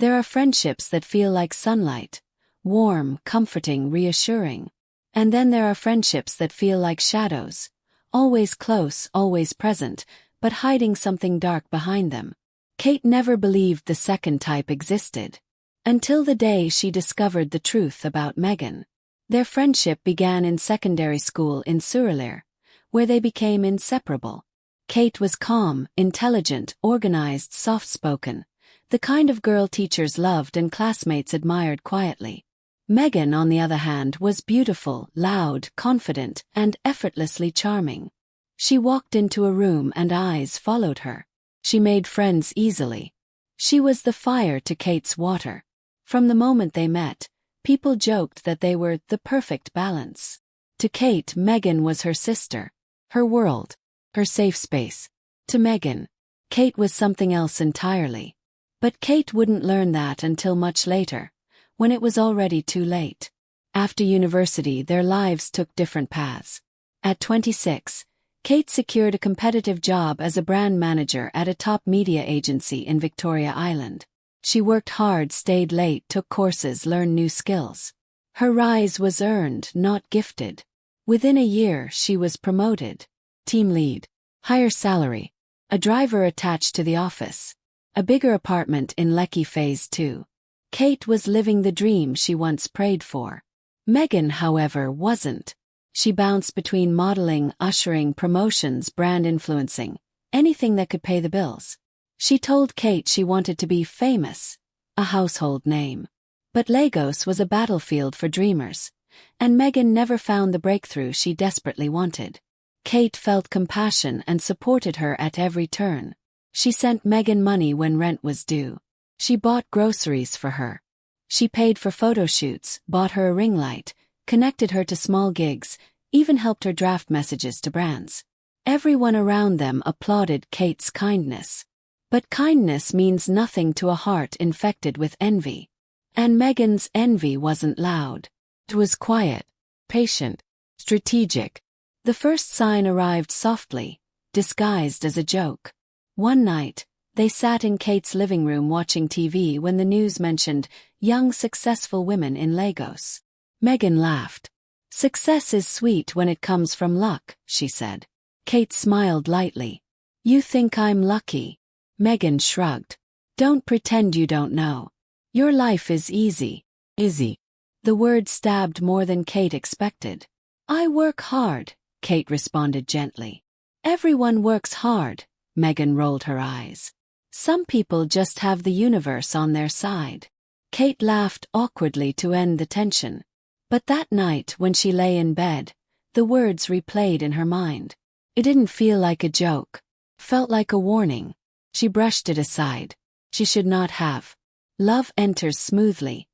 There are friendships that feel like sunlight, warm, comforting, reassuring. And then there are friendships that feel like shadows, always close, always present, but hiding something dark behind them. Kate never believed the second type existed, until the day she discovered the truth about Megan. Their friendship began in secondary school in Surrey, where they became inseparable. Kate was calm, intelligent, organized, soft-spoken, the kind of girl teachers loved and classmates admired quietly. Megan, on the other hand, was beautiful, loud, confident, and effortlessly charming. She walked into a room and eyes followed her. She made friends easily. She was the fire to Kate's water. From the moment they met, people joked that they were the perfect balance. To Kate, Megan was her sister, her world, her safe space. To Megan, Kate was something else entirely. But Kate wouldn't learn that until much later, when it was already too late. After university, their lives took different paths. At 26, Kate secured a competitive job as a brand manager at a top media agency in Victoria Island. She worked hard, stayed late, took courses, learned new skills. Her rise was earned, not gifted. Within a year, she was promoted. Team lead, higher salary, a driver attached to the office, a bigger apartment in Lekki Phase 2. Kate was living the dream she once prayed for. Megan, however, wasn't. She bounced between modeling, ushering, promotions, brand influencing, anything that could pay the bills. She told Kate she wanted to be famous, a household name. But Lagos was a battlefield for dreamers, and Megan never found the breakthrough she desperately wanted. Kate felt compassion and supported her at every turn. She sent Megan money when rent was due. She bought groceries for her. She paid for photo shoots, bought her a ring light, connected her to small gigs, even helped her draft messages to brands. Everyone around them applauded Kate's kindness. But kindness means nothing to a heart infected with envy. And Megan's envy wasn't loud. It was quiet, patient, strategic. The first sign arrived softly, disguised as a joke. One night, they sat in Kate's living room watching TV when the news mentioned young successful women in Lagos. Megan laughed. "Success is sweet when it comes from luck," she said. Kate smiled lightly. "You think I'm lucky?" Megan shrugged. "Don't pretend you don't know. Your life is easy." Easy. The word stabbed more than Kate expected. "I work hard," Kate responded gently. "Everyone works hard," Megan rolled her eyes. "Some people just have the universe on their side." Kate laughed awkwardly to end the tension. But that night, when she lay in bed, the words replayed in her mind. It didn't feel like a joke. Felt like a warning. She brushed it aside. She should not have. Love enters smoothly,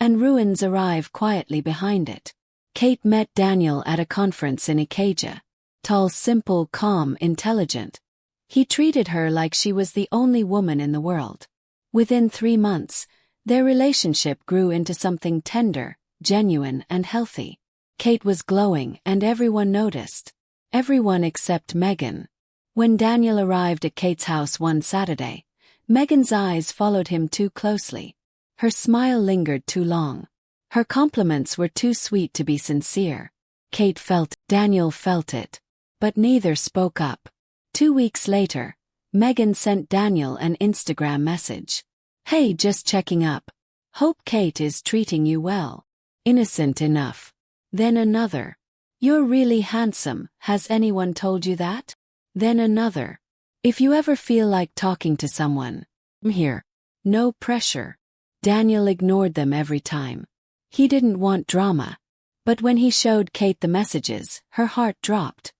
and ruins arrive quietly behind it. Kate met Daniel at a conference in Ikeja. Tall, simple, calm, intelligent. He treated her like she was the only woman in the world. Within 3 months, their relationship grew into something tender, genuine, and healthy. Kate was glowing, and everyone noticed. Everyone except Megan. When Daniel arrived at Kate's house one Saturday, Megan's eyes followed him too closely. Her smile lingered too long. Her compliments were too sweet to be sincere. Kate felt, Daniel felt it. But neither spoke up. 2 weeks later, Megan sent Daniel an Instagram message. "Hey, just checking up. Hope Kate is treating you well." Innocent enough. Then another. "You're really handsome, has anyone told you that?" Then another. "If you ever feel like talking to someone, I'm here. No pressure." Daniel ignored them every time. He didn't want drama. But when he showed Kate the messages, her heart dropped.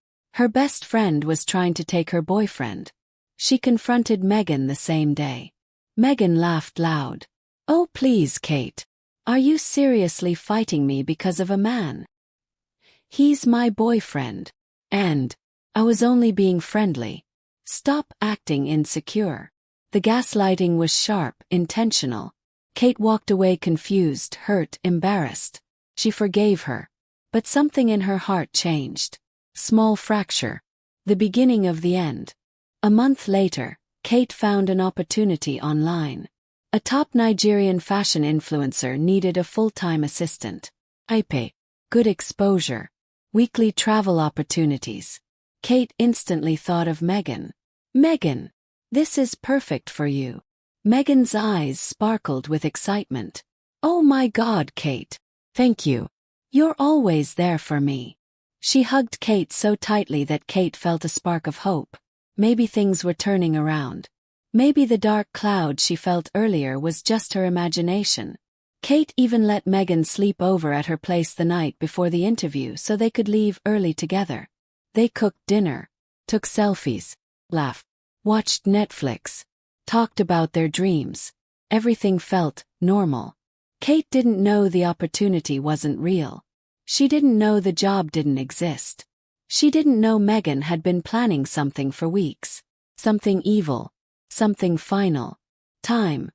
Her best friend was trying to take her boyfriend. She confronted Megan the same day. Megan laughed loud. "Oh please, Kate. Are you seriously fighting me because of a man? He's my boyfriend. And I was only being friendly. Stop acting insecure." The gaslighting was sharp, intentional. Kate walked away confused, hurt, embarrassed. She forgave her. But something in her heart changed. Small fracture. The beginning of the end. A month later, Kate found an opportunity online. A top Nigerian fashion influencer needed a full-time assistant. IP. Good exposure. Weekly travel opportunities. Kate instantly thought of Megan. Megan! This is perfect for you. Megan's eyes sparkled with excitement. Oh my God, Kate. Thank you. You're always there for me. She hugged Kate so tightly that Kate felt a spark of hope. Maybe things were turning around. Maybe the dark cloud she felt earlier was just her imagination. Kate even let Megan sleep over at her place the night before the interview so they could leave early together. They cooked dinner, took selfies, laughed, watched Netflix, talked about their dreams. Everything felt normal. Kate didn't know the opportunity wasn't real. She didn't know the job didn't exist. She didn't know Megan had been planning something for weeks. Something evil. Something final. Time.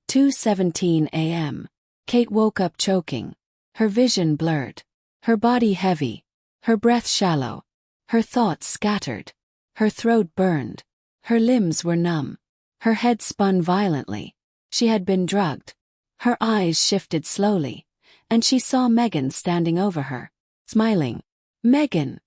2:17 a.m. Kate woke up choking. Her vision blurred. Her body heavy. Her breath shallow. Her thoughts scattered. Her throat burned. Her limbs were numb. Her head spun violently. She had been drugged. Her eyes shifted slowly, and she saw Megan standing over her, smiling. Megan!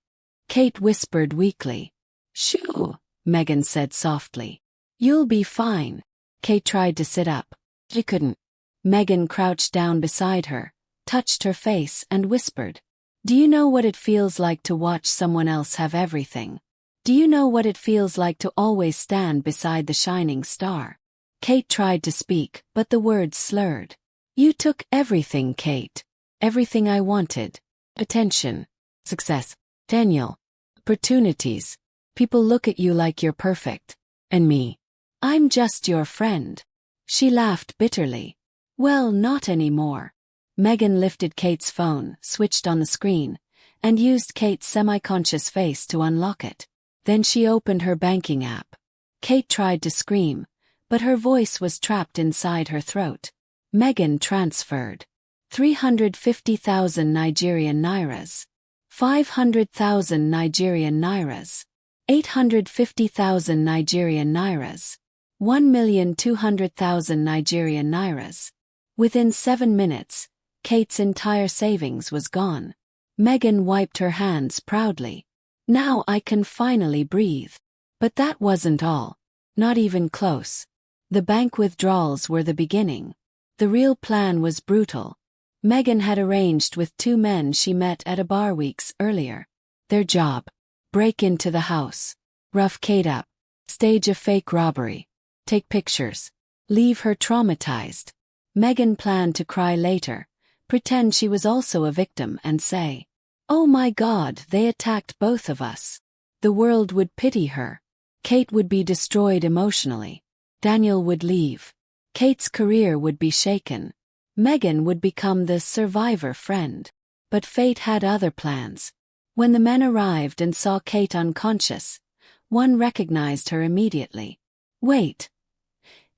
Kate whispered weakly. Shoo! Megan said softly. You'll be fine. Kate tried to sit up. She couldn't. Megan crouched down beside her, touched her face and whispered. Do you know what it feels like to watch someone else have everything? Do you know what it feels like to always stand beside the shining star? Kate tried to speak, but the words slurred. You took everything, Kate. Everything I wanted. Attention. Success. Daniel. Opportunities. People look at you like you're perfect. And me. I'm just your friend. She laughed bitterly. Well, not anymore. Megan lifted Kate's phone, switched on the screen, and used Kate's semi-conscious face to unlock it. Then she opened her banking app. Kate tried to scream, but her voice was trapped inside her throat. Megan transferred 350,000 Nigerian nairas, 500,000 Nigerian nairas, 850,000 Nigerian nairas, 1,200,000 Nigerian nairas. Within 7 minutes, Kate's entire savings was gone. Megan wiped her hands proudly. Now I can finally breathe. But that wasn't all. Not even close. The bank withdrawals were the beginning. The real plan was brutal. Megan had arranged with 2 men she met at a bar weeks earlier. Their job: break into the house, rough Kate up, stage a fake robbery, take pictures, leave her traumatized. Megan planned to cry later, pretend she was also a victim and say, "Oh my God, they attacked both of us." The world would pity her. Kate would be destroyed emotionally. Daniel would leave. Kate's career would be shaken. Megan would become the survivor friend. But fate had other plans. When the men arrived and saw Kate unconscious, one recognized her immediately. Wait.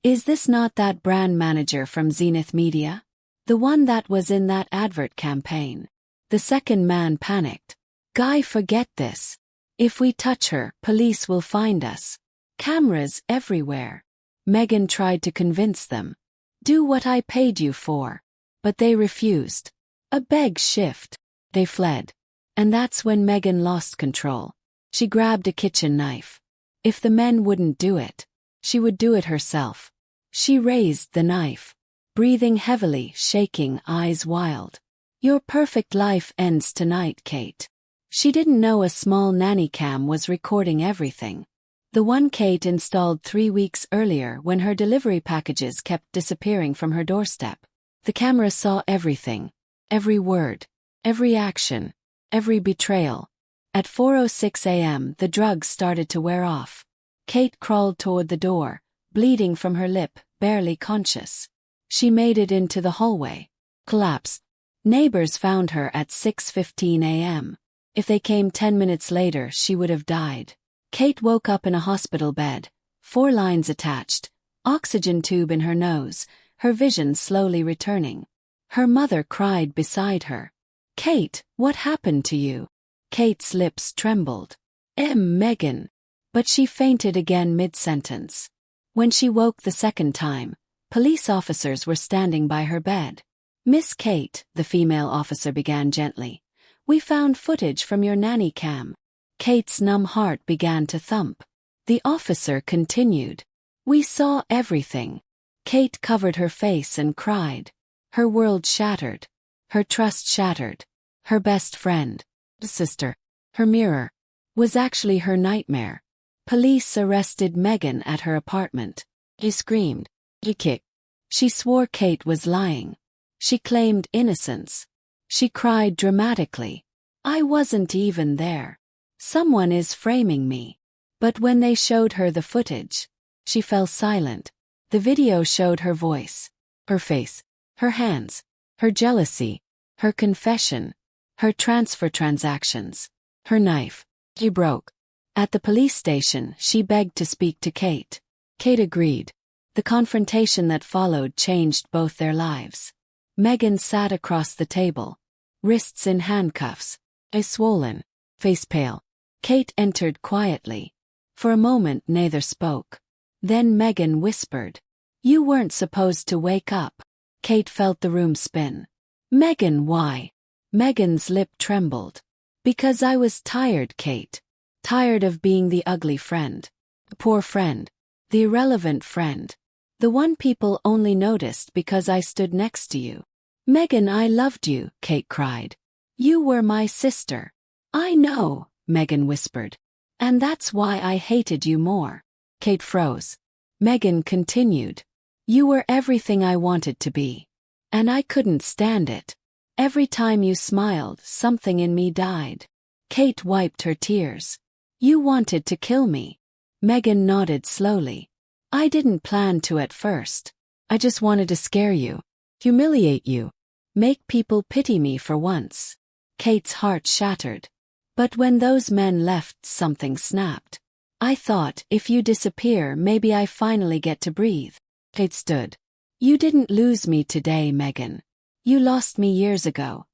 Is this not that brand manager from Zenith Media? The one that was in that advert campaign? The second man panicked. Guy, forget this. If we touch her, police will find us. Cameras everywhere. Megan tried to convince them. Do what I paid you for. But they refused. A beg shift. They fled. And that's when Megan lost control. She grabbed a kitchen knife. If the men wouldn't do it, she would do it herself. She raised the knife. Breathing heavily, shaking, eyes wild. Your perfect life ends tonight, Kate. She didn't know a small nanny cam was recording everything. The one Kate installed 3 weeks earlier when her delivery packages kept disappearing from her doorstep. The camera saw everything. Every word. Every action. Every betrayal. At 4:06 a.m. the drugs started to wear off. Kate crawled toward the door, bleeding from her lip, barely conscious. She made it into the hallway. Collapsed. Neighbors found her at 6:15 a.m. If they came 10 minutes later, she would have died. Kate woke up in a hospital bed, 4 lines attached, oxygen tube in her nose, her vision slowly returning. Her mother cried beside her. Kate, what happened to you? Kate's lips trembled. Megan. But she fainted again mid-sentence. When she woke the second time, Police officers were standing by her bed. "Miss Kate," the female officer began gently, "we found footage from your nanny cam." Kate's numb heart began to thump. The officer continued. "We saw everything." Kate covered her face and cried. Her world shattered. Her trust shattered. Her best friend, sister, her mirror, was actually her nightmare. Police arrested Megan at her apartment. She screamed. She kicked. She swore Kate was lying. She claimed innocence. She cried dramatically. "I wasn't even there. Someone is framing me." But when they showed her the footage, she fell silent. The video showed her voice, her face, her hands, her jealousy, her confession, her transfer transactions, her knife. She broke. At the police station, she begged to speak to Kate. Kate agreed. The confrontation that followed changed both their lives. Megan sat across the table, wrists in handcuffs, eyes swollen, face pale. Kate entered quietly. For a moment neither spoke. Then Megan whispered, "You weren't supposed to wake up." Kate felt the room spin. "Megan, why?" Megan's lip trembled. "Because I was tired, Kate. Tired of being the ugly friend. The poor friend. The irrelevant friend. The one people only noticed because I stood next to you." "Megan, I loved you," Kate cried. "You were my sister." "I know," Megan whispered. "And that's why I hated you more." Kate froze. Megan continued. "You were everything I wanted to be. And I couldn't stand it. Every time you smiled, something in me died." Kate wiped her tears. "You wanted to kill me." Megan nodded slowly. "I didn't plan to at first. I just wanted to scare you, humiliate you, make people pity me for once." Kate's heart shattered. "But when those men left, something snapped. I thought, if you disappear, maybe I finally get to breathe." Kate stood. "You didn't lose me today, Megan. You lost me years ago.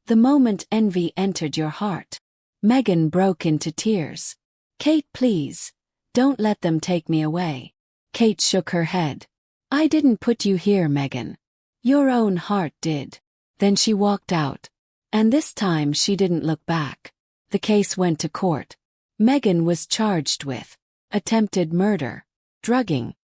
The moment envy entered your heart." Megan broke into tears. "Kate, please. Don't let them take me away." Kate shook her head. "I didn't put you here, Megan. Your own heart did." Then she walked out. And this time she didn't look back. The case went to court. Megan was charged with attempted murder, drugging,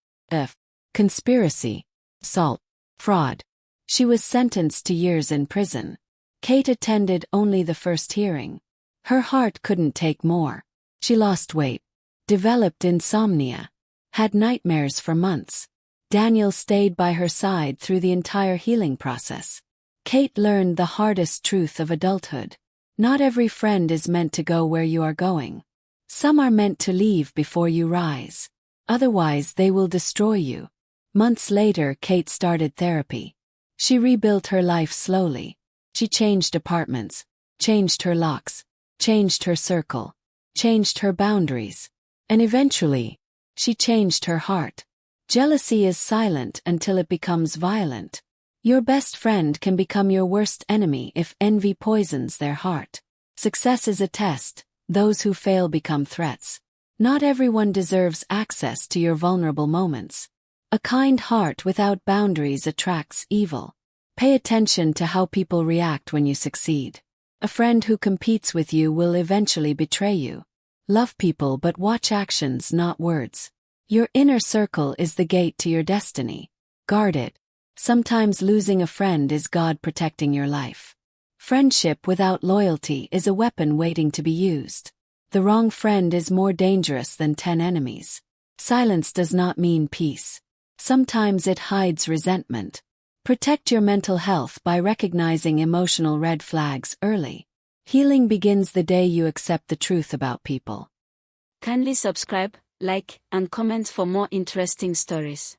conspiracy, assault, fraud. She was sentenced to years in prison. Kate attended only the first hearing. Her heart couldn't take more. She lost weight, developed insomnia, had nightmares for months. Daniel stayed by her side through the entire healing process. Kate learned the hardest truth of adulthood. Not every friend is meant to go where you are going. Some are meant to leave before you rise. Otherwise, they will destroy you. Months later, Kate started therapy. She rebuilt her life slowly. She changed apartments, changed her locks, changed her circle, changed her boundaries. And eventually, she changed her heart. Jealousy is silent until it becomes violent. Your best friend can become your worst enemy if envy poisons their heart. Success is a test. Those who fail become threats. Not everyone deserves access to your vulnerable moments. A kind heart without boundaries attracts evil. Pay attention to how people react when you succeed. A friend who competes with you will eventually betray you. Love people but watch actions, not words. Your inner circle is the gate to your destiny. Guard it. Sometimes losing a friend is God protecting your life. Friendship without loyalty is a weapon waiting to be used. The wrong friend is more dangerous than 10 enemies. Silence does not mean peace. Sometimes it hides resentment. Protect your mental health by recognizing emotional red flags early. Healing begins the day you accept the truth about people. Kindly subscribe, like, and comment for more interesting stories.